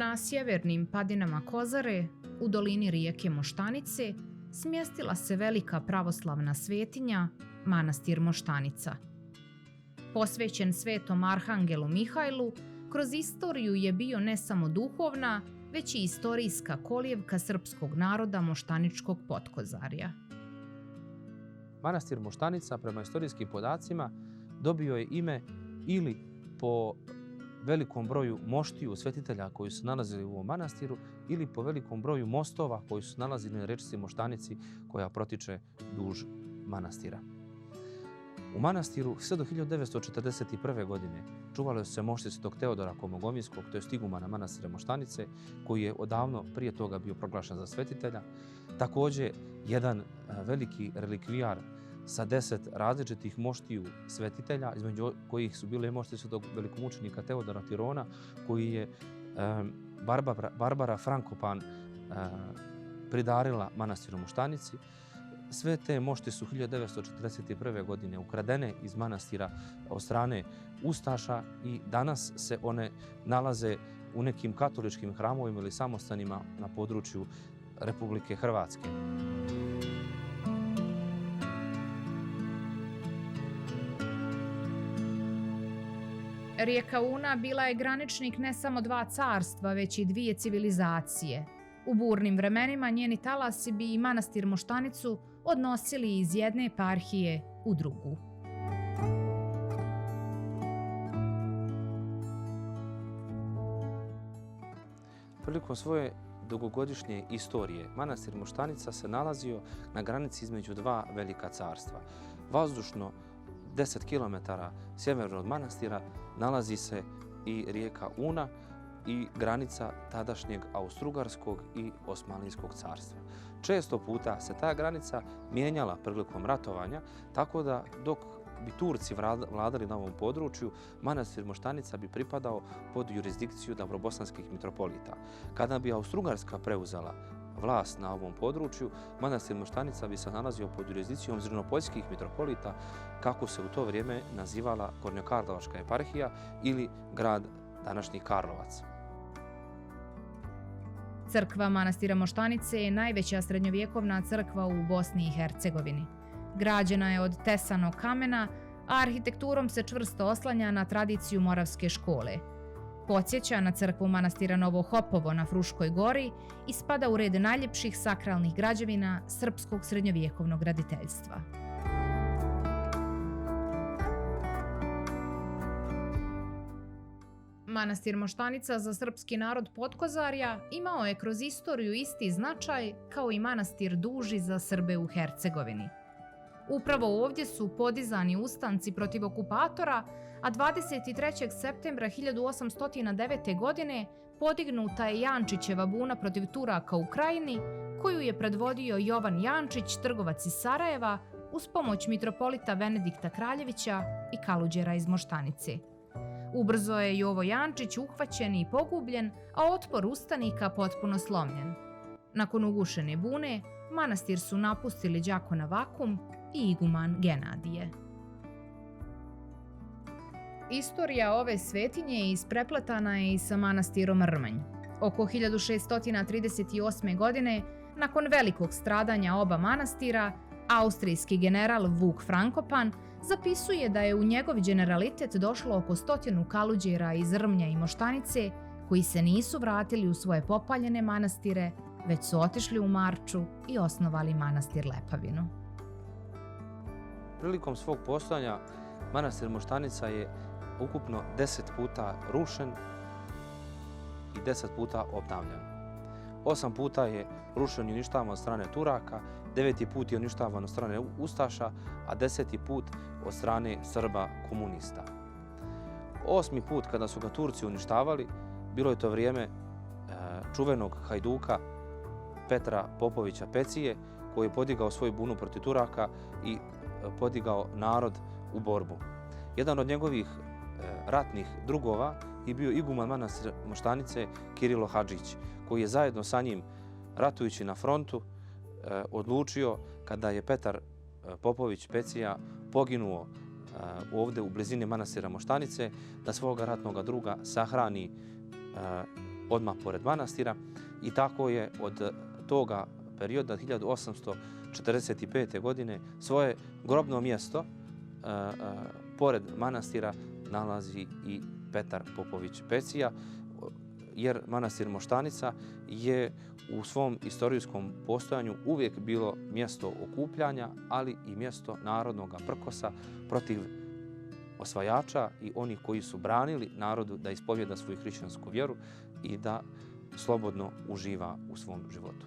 Na sjevernim padinama Kozare, u dolini rijeke Moštanice, smjestila se velika pravoslavna svetinja, manastir Moštanica. Posvećen svetom arhangelu Mihajlu, kroz istoriju je bio ne samo duhovna, već i istorijska kolijevka srpskog naroda Moštaničkog Potkozarja. Manastir Moštanica, prema istorijskim podacima, dobio je ime ili po velikom broju moštiju svetitelja koji su nalazili u ovom manastiru ili po velikom broju mostova koji su nalazili na rečici Moštanici koja protiče duž manastira. U manastiru sve do 1941. godine čuvale su se mošti Svetog Teodora Komogovinskog, to je igumana manastira Moštanice, koji je odavno prije toga bio proglašen za svetitelja. Također, jedan veliki relikvijar sa 10 različitih moštiju svetitelja, između kojih su bile mošti Svetog velikomučenika Teodora Tirona, koji je Barbara Frankopan pridarila manastiru Moštanici. Sve te mošti su 1941. godine ukradene iz manastira od strane ustaša i danas se one nalaze u nekim katoličkim hramovima ili samostanima na području Republike Hrvatske. Rijeka Una bila je graničnik ne samo dva carstva, već i dvije civilizacije. U burnim vremenima njeni talasi bi i manastir Moštanicu odnosili iz jedne eparhije u drugu. Prilikom svoje dugogodišnje istorije, manastir Moštanica se nalazio na granici između dva velika carstva. Vazdušno 10 km sjeverno od manastira nalazi se i rijeka Una i granica tadašnjeg Austrougarskog i Osmanlijskog carstva. Često puta se ta granica mijenjala prilikom ratovanja, tako da dok bi Turci vladali na ovom području, manastir Moštanica bi pripadao pod jurisdikciju davrobosanskih mitropolita. Kada bi Austrougarska preuzela vlast na ovom području, manastir Moštanica bi se nalazio pod jurisdikcijom zrinopoljskih mitropolita, kako se u to vrijeme nazivala Gornjokarlovačka eparhija ili grad današnji Karlovac. Crkva manastira Moštanice je najveća srednjovjekovna crkva u Bosni i Hercegovini. Građena je od tesanog kamena, a arhitekturom se čvrsto oslanja na tradiciju Moravske škole. Podsjeća na crkvu manastira Novo Hopovo na Fruškoj gori i spada u red najljepših sakralnih građevina srpskog srednjovjekovnog graditeljstva. Manastir Moštanica za srpski narod Potkozarja imao je kroz istoriju isti značaj kao i manastir Duži za Srbe u Hercegovini. Upravo ovdje su podizani ustanci protiv okupatora, a 23. septembra 1809. godine podignuta je Jančićeva buna protiv Turaka u Krajini, koju je predvodio Jovan Jančić, trgovac iz Sarajeva, uz pomoć mitropolita Venedikta Kraljevića i Kaluđera iz Moštanice. Ubrzo je Jovo Jančić uhvaćen i pogubljen, a otpor ustanika potpuno slomljen. Nakon ugušene bune, manastir su napustili đakona Vakum i iguman Genadije. Istorija ove svetinje isprepletana je i sa manastirom Rmanj. Oko 1638. godine, nakon velikog stradanja oba manastira, austrijski general Vuk Frankopan zapisuje da je u njegov generalitet došlo oko 100 kaluđera iz Rmnja i Moštanice koji se nisu vratili u svoje popaljene manastire, već su otišli u marču i osnovali manastir Lepavinu. Prilikom svog postojanja manastir Moštanica je ukupno 10 puta rušen i 10 puta obnavljan. 8 puta je rušen i uništavan od strane Turaka, 9. put je uništavan od strane ustaša, a 10. put od strane Srba komunista. 8. put kada su ga Turci uništavali, bilo je to vrijeme čuvenog hajduka Petra Popovića Pecije, koji je podigao svoju bunu protiv Turaka i podigao narod u borbu. Jedan od njegovih ratnih drugova je bio iguman manastira Moštanice Kirilo Hadžić, koji je zajedno sa njim, ratujući na frontu, odlučio, kada je Petar Popović Pecija poginuo ovdje u blizini manastira Moštanice, da svoga ratnog druga sahrani odmah pored manastira i tako je od toga perioda 1845. godine svoje grobno mjesto pored manastira nalazi i Petar Popović Pecija, jer manastir Moštanica je u svom istorijskom postojanju uvijek bilo mjesto okupljanja, ali i mjesto narodnog prkosa protiv osvajača i onih koji su branili narodu da ispovjeda svoju hrišćansku vjeru i da slobodno uživa u svom životu.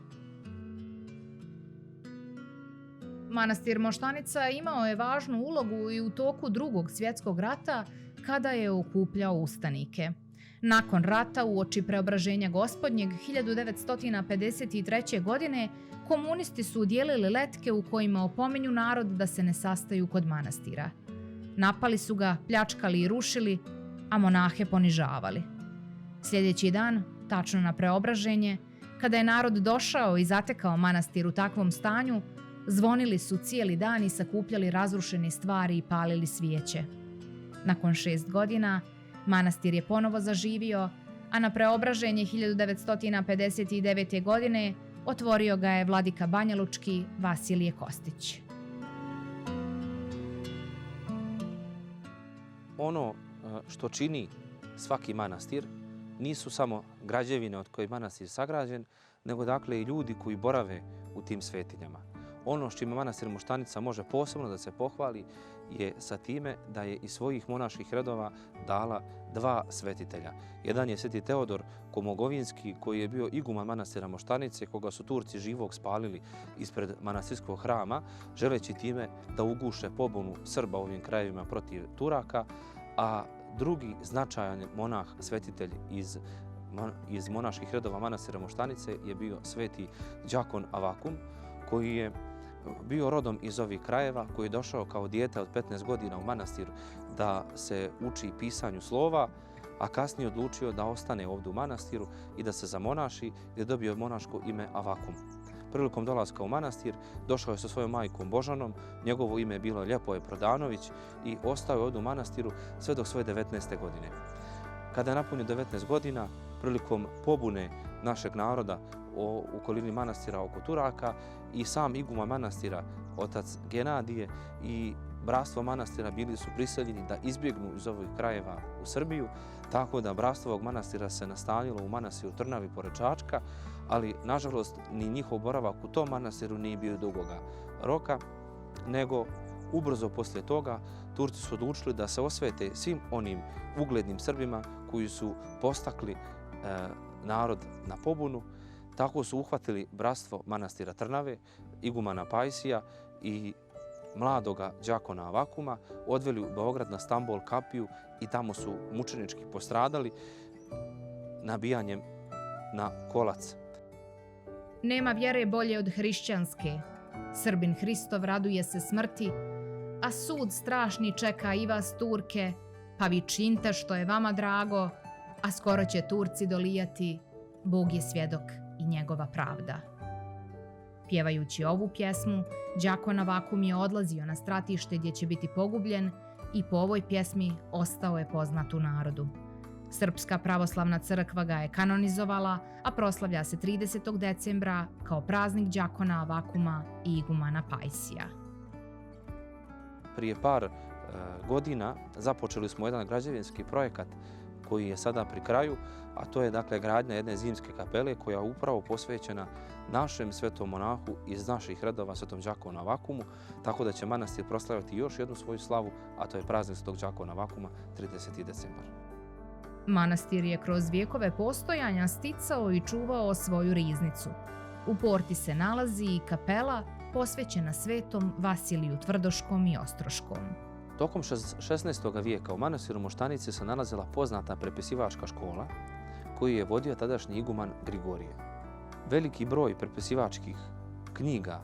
Manastir Moštanica imao je važnu ulogu i u toku Drugog svjetskog rata kada je okupljao ustanike. Nakon rata, uoči preobraženja Gospodnjeg 1953. godine, komunisti su udjelili letke u kojima opominju narod da se ne sastaju kod manastira. Napali su ga, pljačkali i rušili, a monahe ponižavali. Sljedeći dan, tačno na preobraženje, kada je narod došao i zatekao manastir u takvom stanju, zvonili su cijeli dan i sakupljali razrušene stvari i palili svijeće. Nakon 6 godina, manastir je ponovo zaživio, a na preobraženje 1959. godine otvorio ga je vladika banjalučki Vasilije Kostić. Ono što čini svaki manastir nisu samo građevine od koje je manastir sagrađen, nego dakle i ljudi koji borave u tim svetinjama. Ono s čime manastir Moštanica može posebno da se pohvali je sa time da je iz svojih monaških redova dala 2 svetitelja. Jedan je sveti Teodor Komogovinski, koji je bio iguman manastira Moštanice, koga su Turci živog spalili ispred manastirskog hrama, želeći time da uguše pobunu Srba u ovim krajevima protiv Turaka, a drugi značajan monah, svetitelj iz monaških redova manastira Moštanice je bio sveti Đakon Avakum, koji je bio rodom iz ovih krajeva, koji je došao kao dijete od 15 godina u manastir da se uči pisanju slova, a kasnije odlučio da ostane ovdje u manastiru i da se zamonaši, gdje je dobio monaško ime Avakum. Prilikom dolaska u manastir došao je sa svojom majkom Božanom, njegovo ime je bilo Ljepoje Prodanović i ostao je ovdje u manastiru sve do svoje 19. godine. Kada je napunio 19 godina, prilikom pobune našeg naroda u okolini manastira oko Turaka, i sam iguman manastira, otac Genadije, i bratstvo manastira bili su prisiljeni da izbjegnu iz ovih krajeva u Srbiju, tako da bratstvo ovog manastira se nastanilo u manastiru Trnavi pored Čačka, ali nažalost ni njihov boravak u tom manastiru nije bio dugoga roka, nego ubrzo poslije toga Turci su odlučili da se osvete svim onim uglednim Srbima koji su postakli narod na pobunu. Tako su uhvatili bratstvo manastira Trnave, igumana Pajsija i mladoga Đakona Avakuma, odveli u Beograd na Stambol kapiju i tamo su mučenički postradali nabijanjem na kolac. Nema vjere bolje od hrišćanske. Srbin Hristov raduje se smrti, a sud strašni čeka i vas Turke, pa vi činite što je vama drago, a skoro će Turci dolijati, Bog je svjedok i njegova pravda. Pjevajući ovu pjesmu, Đakon Avakum je odlazio na stratište gdje će biti pogubljen i po ovoj pjesmi ostao je poznat u narodu. Srpska pravoslavna crkva ga je kanonizovala, a proslavlja se 30. decembra kao praznik Đakona Avakuma i igumana Pajsija. Prije par godina započeli smo jedan građevinski projekat koji je sada pri kraju, a to je dakle gradnja jedne zimske kapele koja je upravo posvećena našem svetom monahu iz naših redova, svetom Đakonu Avakumu, tako da će manastir proslaviti još jednu svoju slavu, a to je praznik svetog Đakona Avakuma 30. decembar. Manastir je kroz vjekove postojanja sticao i čuvao svoju riznicu. U porti se nalazi i kapela posvećena svetom Vasiliju Tvrdoškom i Ostroškom. Tokom 16. vijeka u manastiru Moštanice se nalazila poznata prepisivačka škola koju je vodio tadašnji iguman Grigorije. Veliki broj prepisivačkih knjiga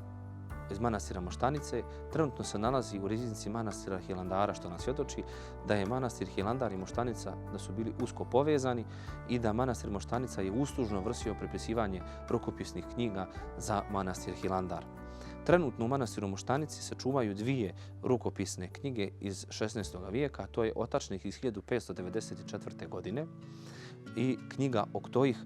iz manastira Moštanice trenutno se nalazi u riznici manastira Hilandara, što nas svjedoči da je manastir Hilandar i Moštanica da su bili usko povezani i da manastir Moštanica je uslužno vršio prepisivanje rukopisnih knjiga za manastir Hilandar. Trenutno u manastiru Moštanici se čuvaju 2 rukopisne knjige iz 16. vijeka, to je Otačnik iz 1594. godine, i knjiga Oktojih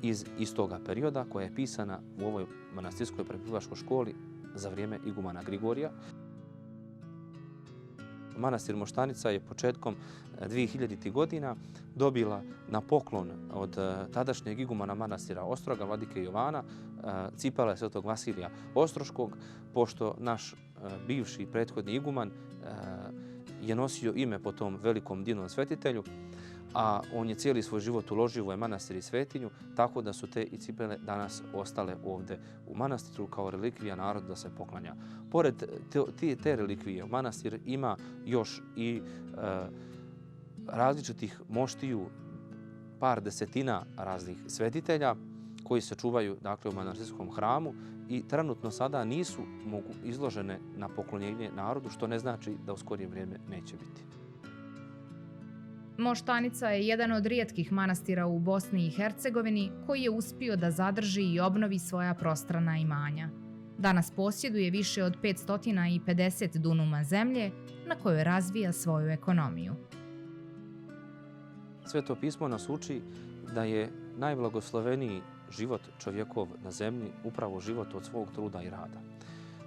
iz istoga perioda koja je pisana u ovoj manastirskoj prepivačkoj školi za vrijeme igumana Grigorija. Manastir Moštanica je početkom 2000. godina dobila na poklon od tadašnjeg igumana manastira Ostroga, vladike Jovana, cipele svetog Vasilija Ostroškog, pošto naš bivši prethodni iguman je nosio ime po tom velikom divnom svetitelju, a on je cijeli svoj život uložio u ovaj manastir i svetinju, tako da su te i cipele danas ostale ovdje u manastiru kao relikvija naroda da se poklanja. Pored te relikvije, manastir ima još i različitih moštiju, par desetina raznih svetitelja koji se čuvaju dakle, u manastirskom hramu i trenutno sada nisu izložene na poklonjenje narodu, što ne znači da u skorije vrijeme neće biti. Moštanica je jedan od rijetkih manastira u Bosni i Hercegovini koji je uspio da zadrži i obnovi svoja prostrana imanja. Danas posjeduje više od 550 dunuma zemlje na kojoj razvija svoju ekonomiju. Sveto pismo nas uči da je najblagosloveniji život čovjekov na zemlji upravo život od svog truda i rada.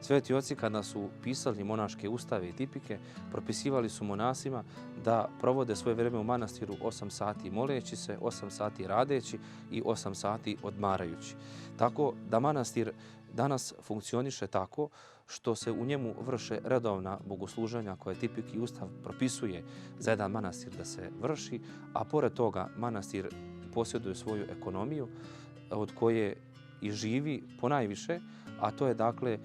Sveti oci kada su pisali monaške ustave i tipike, propisivali su monasima da provode svoje vrijeme u manastiru 8 sati moleći se, 8 sati radeći i 8 sati odmarajući. Tako da manastir danas funkcioniše tako što se u njemu vrše redovna bogosluženja koje tipik i ustav propisuje za jedan manastir da se vrši, a pored toga manastir posjeduje svoju ekonomiju od koje i živi ponajviše, a to je dakle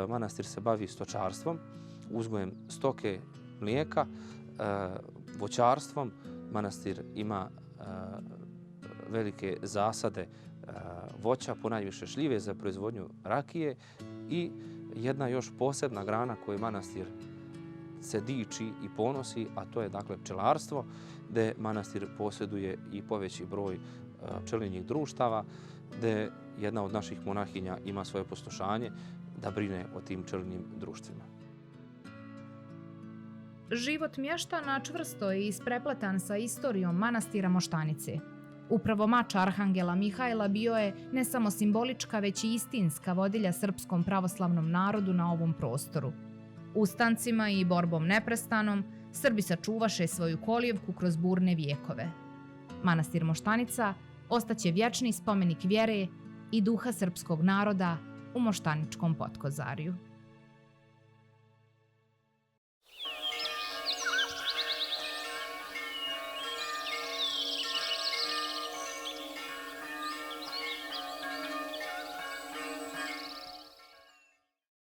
manastir se bavi stočarstvom, uzgojem stoke, mlijeka, voćarstvom. Manastir ima velike zasade voća, ponajviše šljive za proizvodnju rakije i jedna još posebna grana koju manastir se diči i ponosi, a to je dakle pčelarstvo, gdje manastir posjeduje i poveći broj pčelinjih društava, gdje jedna od naših monahinja ima svoje poslušanje da brine o tim pčelinjim društvima. Život mještana čvrsto je isprepletan sa istorijom manastira Moštanice. Upravo mač arhangela Mihajla bio je ne samo simbolička, već i istinska vodilja srpskom pravoslavnom narodu na ovom prostoru. Ustancima i borbom neprestanom, Srbi sačuvaše svoju kolijevku kroz burne vijekove. Manastir Moštanica ostaće vječni spomenik vjere i duha srpskog naroda u Moštaničkom Potkozarju.